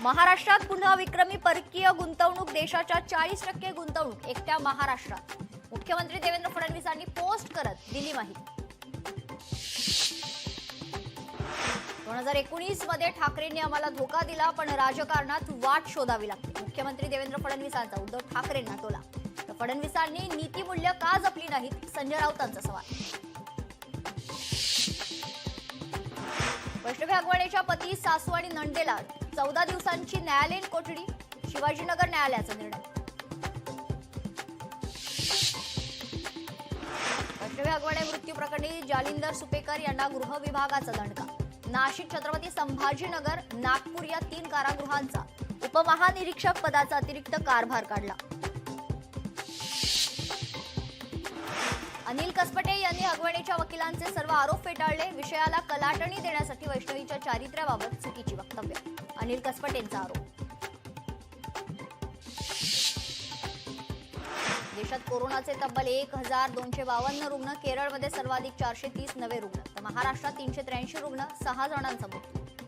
महाराष्ट्रात पुन्हा विक्रमी परकीय गुंतवणूक, देशाच्या 40% गुंतवणूक एकट्या महाराष्ट्रात. मुख्यमंत्री देवेंद्र फडणवीसांनी पोस्ट करत दिली माहिती. 2019 मध्ये ठाकरेंनी आम्हाला धोका दिला, पण राजकारणात वाट शोधावी लागते. मुख्यमंत्री देवेंद्र फडणवीसांचा उद्धव ठाकरेंना टोला. तर फडणवीसांनी नीतिमूल्य का जपली नाहीत, संजय राऊतांचा सवाल. वैष्णवी हगवणेच्या पती, सासू आणि नंदेला 14 दिवसांची न्यायालयीन कोठडी, शिवाजीनगर न्यायालयाचा निर्णय. वैष्णवी हगवणे मृत्यू प्रकरणी जालिंदर सुपेकर यांना गृह विभागाचा दणका. नाशिक, छत्रपती संभाजीनगर, नागपूर या 3 कारागृहांचा उपमहानिरीक्षक पदाचा अतिरिक्त कारभार काढला. अनिल कसपटे यांनी हगवणेच्या वकिलांचे सर्व आरोप फेटाळले. विषयाला कलाटणी देण्यासाठी वैष्णवीच्या चारित्र्याबाबत चुकीची वक्तव्य. अनिल कसपटेंचा आरोप. देशात कोरोनाचे तब्बल 1252 रुग्ण. केरळमध्ये सर्वाधिक 430 नवे रुग्ण, तर महाराष्ट्रात 383 रुग्ण, 6 जणांचा मृत्यू.